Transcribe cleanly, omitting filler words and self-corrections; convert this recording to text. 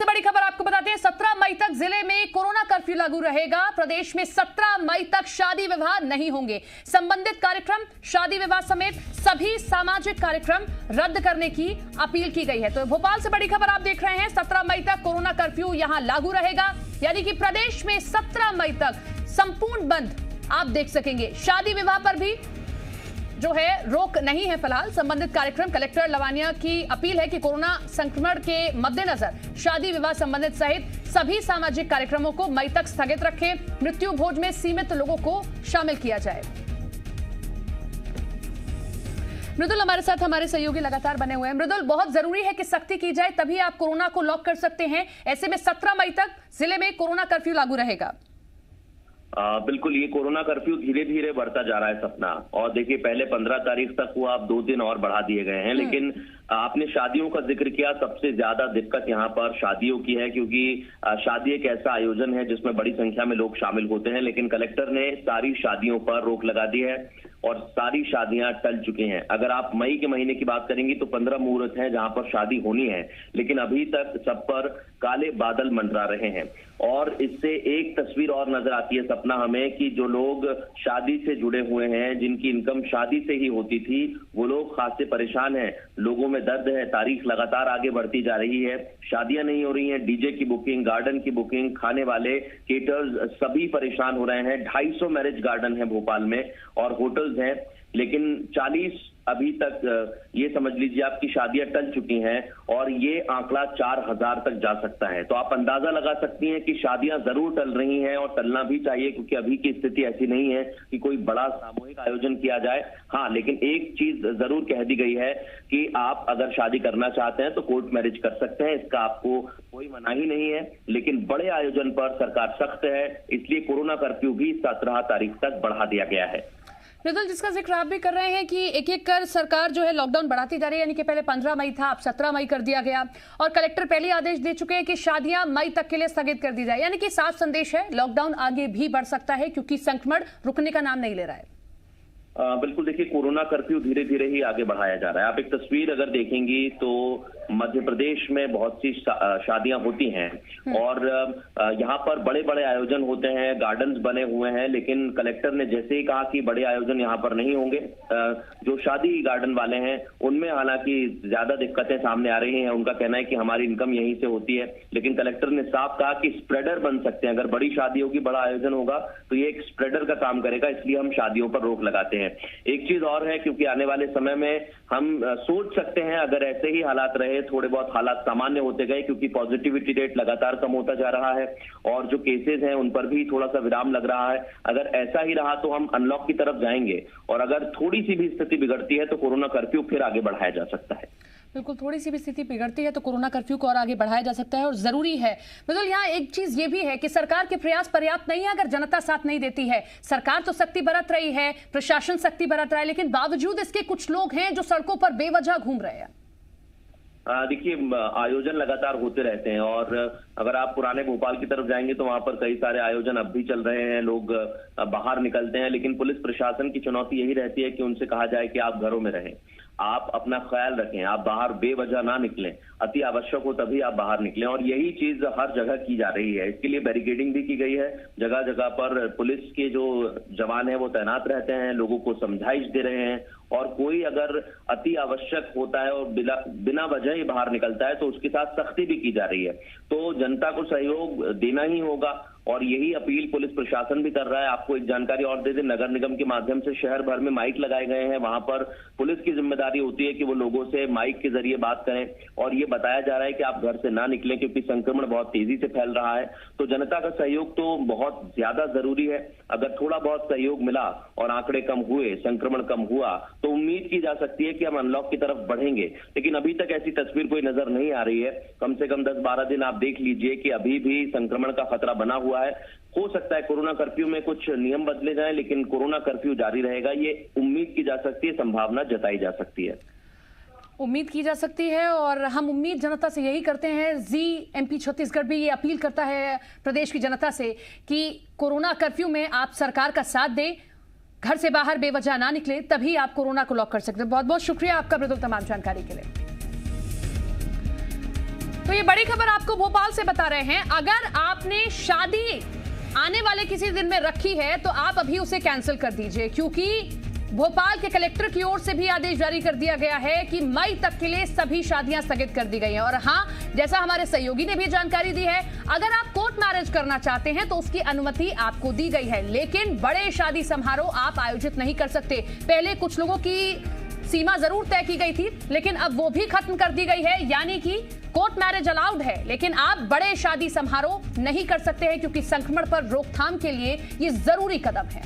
बड़ी खबर आपको बताते हैं। 17 मई तक जिले में कोरोना कर्फ्यू लागू रहेगा। प्रदेश में 17 मई तक शादी विवाह नहीं होंगे। संबंधित कार्यक्रम, शादी विवाह समेत सभी सामाजिक कार्यक्रम रद्द करने की अपील की गई है। तो भोपाल से बड़ी खबर आप देख रहे हैं। 17 मई तक कोरोना कर्फ्यू यहां लागू रहेगा, यानी कि प्रदेश में 17 मई तक संपूर्ण बंद आप देख सकेंगे। शादी विवाह पर भी जो है रोक नहीं है फिलहाल। संबंधित कार्यक्रम, कलेक्टर लवानिया की अपील है कि कोरोना संक्रमण के मद्देनजर शादी विवाह संबंधित सहित सभी सामाजिक कार्यक्रमों को मई तक स्थगित रखें। मृत्यु भोज में सीमित लोगों को शामिल किया जाए। मृदुल हमारे साथ, हमारे सहयोगी लगातार बने हुए हैं। मृदुल, बहुत जरूरी है कि सख्ती की जाए, तभी आप कोरोना को लॉक कर सकते हैं। ऐसे में 17 मई तक जिले में कोरोना कर्फ्यू लागू रहेगा। बिल्कुल, ये कोरोना कर्फ्यू धीरे धीरे बढ़ता जा रहा है सपना। और देखिए, पहले 15 तारीख तक वो आप 2 दिन और बढ़ा दिए गए हैं। लेकिन आपने शादियों का जिक्र किया। सबसे ज्यादा दिक्कत यहाँ पर शादियों की है, क्योंकि शादी एक ऐसा आयोजन है जिसमें बड़ी संख्या में लोग शामिल होते हैं। लेकिन कलेक्टर ने सारी शादियों पर रोक लगा दी है और सारी शादियां टल चुकी हैं। अगर आप मई के महीने की बात करेंगी तो 15 मुहूर्त हैं जहां पर शादी होनी है, लेकिन अभी तक सब पर काले बादल मंडरा रहे हैं। और इससे एक तस्वीर और नजर आती है सपना हमें, कि जो लोग शादी से जुड़े हुए हैं, जिनकी इनकम शादी से ही होती थी, वो लोग खासे परेशान हैं। लोगों में दर्द है। तारीख लगातार आगे बढ़ती जा रही है, शादियां नहीं हो रही हैं। डीजे की बुकिंग, गार्डन की बुकिंग, खाने वाले, केटर्स, सभी परेशान हो रहे हैं। 250 मैरिज गार्डन है भोपाल में और होटल्स हैं, लेकिन 40 अभी तक ये समझ लीजिए आपकी शादियां टल चुकी हैं और ये आंकड़ा 4000 तक जा सकता है। तो आप अंदाजा लगा सकती हैं कि शादियां जरूर टल रही हैं और टलना भी चाहिए, क्योंकि अभी की स्थिति ऐसी नहीं है कि कोई बड़ा सामूहिक आयोजन किया जाए। हाँ, लेकिन एक चीज जरूर कह दी गई है कि आप अगर शादी करना चाहते हैं तो कोर्ट मैरिज कर सकते हैं, इसका आपको कोई मनाही नहीं है। लेकिन बड़े आयोजन पर सरकार सख्त है, इसलिए कोरोना कर्फ्यू भी 17 तारीख तक बढ़ा दिया गया है। मृदुल, जिसका जिक्र आप भी कर रहे हैं कि एक एक कर सरकार जो है लॉकडाउन बढ़ाती जा रही है, यानी कि पहले 15 मई था, अब 17 मई कर दिया गया और कलेक्टर पहले आदेश दे चुके हैं कि शादियां मई तक के लिए स्थगित कर दी जाए। यानी कि साफ संदेश है, लॉकडाउन आगे भी बढ़ सकता है क्योंकि संक्रमण रुकने का नाम नहीं ले रहा है। बिल्कुल, देखिए, कोरोना कर्फ्यू धीरे धीरे ही आगे बढ़ाया जा रहा है। आप एक तस्वीर अगर देखेंगी तो मध्य प्रदेश में बहुत सी शादियां होती हैं और यहाँ पर बड़े बड़े आयोजन होते हैं, गार्डन्स बने हुए हैं। लेकिन कलेक्टर ने जैसे ही कहा कि बड़े आयोजन यहाँ पर नहीं होंगे, जो शादी गार्डन वाले हैं उनमें हालांकि ज्यादा दिक्कतें सामने आ रही हैं। उनका कहना है कि हमारी इनकम यहीं से होती है। लेकिन कलेक्टर ने साफ कहा कि स्प्रेडर बन सकते हैं। अगर बड़ी शादी होगी, बड़ा आयोजन होगा, तो ये एक स्प्रेडर का काम करेगा, इसलिए हम शादियों पर रोक लगाते हैं। एक चीज और है, क्योंकि आने वाले समय में हम सोच सकते हैं अगर ऐसे ही हालात रहे, थोड़े बहुत हालात सामान्य होते गए, क्योंकि पॉजिटिविटी रेट लगातार कम होता जा रहा है और जो केसेस हैं उन पर भी थोड़ा सा विराम लग रहा है। अगर ऐसा ही रहा तो हम अनलॉक की तरफ जाएंगे और अगर थोड़ी सी भी स्थिति बिगड़ती है तो कोरोना कर्फ्यू फिर आगे बढ़ाया जा सकता है। बिल्कुल, थोड़ी सी भी स्थिति बिगड़ती है तो कोरोना कर्फ्यू को और आगे बढ़ाया जा सकता है और जरूरी है। बिल्कुल, यहाँ एक चीज ये भी है कि सरकार के प्रयास पर्याप्त नहीं है अगर जनता साथ नहीं देती है। सरकार तो सख्ती बरत रही है, प्रशासन सख्ती बरत रहा है, लेकिन बावजूद इसके कुछ लोग हैं जो सड़कों पर बेवजह घूम रहे हैं। देखिए, आयोजन लगातार होते रहते हैं और अगर आप पुराने भोपाल की तरफ जाएंगे तो वहां पर कई सारे आयोजन अब भी चल रहे हैं। लोग बाहर निकलते हैं, लेकिन पुलिस प्रशासन की चुनौती यही रहती है कि उनसे कहा जाए कि आप घरों में रहें, आप अपना ख्याल रखें, आप बाहर बेवजह ना निकलें, अति आवश्यक हो तभी आप बाहर निकलें। और यही चीज हर जगह की जा रही है। इसके लिए बैरिकेडिंग भी की गई है। जगह जगह पर पुलिस के जो जवान हैं वो तैनात रहते हैं, लोगों को समझाइश दे रहे हैं और कोई अगर अति आवश्यक होता है और बिना वजह ही बाहर निकलता है तो उसके साथ सख्ती भी की जा रही है। तो जनता को सहयोग देना ही होगा और यही अपील पुलिस प्रशासन भी कर रहा है। आपको एक जानकारी और दे दें, नगर निगम के माध्यम से शहर भर में माइक लगाए गए हैं। वहां पर पुलिस की जिम्मेदारी होती है कि वो लोगों से माइक के जरिए बात करें और ये बताया जा रहा है कि आप घर से ना निकलें क्योंकि संक्रमण बहुत तेजी से फैल रहा है। तो जनता का सहयोग तो बहुत ज्यादा जरूरी है। अगर थोड़ा बहुत सहयोग मिला और आंकड़े कम हुए, संक्रमण कम हुआ, तो उम्मीद की जा सकती है कि हम अनलॉक की तरफ बढ़ेंगे। लेकिन अभी तक ऐसी तस्वीर कोई नजर नहीं आ रही है। कम से कम 10-12 दिन आप देख लीजिए कि अभी भी संक्रमण का खतरा बना हुआ है। हो सकता है कोरोना कर्फ्यू में कुछ नियम बदले जाएं, लेकिन कोरोना कर्फ्यू जारी रहेगा, ये उम्मीद की जा सकती है, संभावना जताई जा सकती है। उम्मीद की जा सकती है और हम उम्मीद जनता से यही करते हैं। जी एमपी छत्तीसगढ़ भी ये अपील करता है प्रदेश की जनता से कि कोरोना कर्फ्यू में आप सरकार का साथ दें, घर से बाहर बेवजह ना निकले, तभी आप कोरोना को लॉक कर सकते हैं। बहुत बहुत शुक्रिया आपका मृदुल तमाम जानकारी के लिए। तो ये बड़ी खबर आपको भोपाल से बता रहे हैं। अगर आपने शादी आने वाले किसी दिन में रखी है तो आप अभी उसे कैंसिल कर दीजिए, क्योंकि भोपाल के कलेक्टर की ओर से भी आदेश जारी कर दिया गया है कि मई तक के लिए सभी शादियां स्थगित कर दी गई हैं। और हां, जैसा हमारे सहयोगी ने भी जानकारी दी है, अगर आप कोर्ट मैरिज करना चाहते हैं तो उसकी अनुमति आपको दी गई है, लेकिन बड़े शादी समारोह आप आयोजित नहीं कर सकते। पहले कुछ लोगों की सीमा जरूर तय की गई थी, लेकिन अब वो भी खत्म कर दी गई है, यानी कि कोर्ट मैरिज अलाउड है, लेकिन आप बड़े शादी समारोह नहीं कर सकते हैं, क्योंकि संक्रमण पर रोकथाम के लिए ये जरूरी कदम है।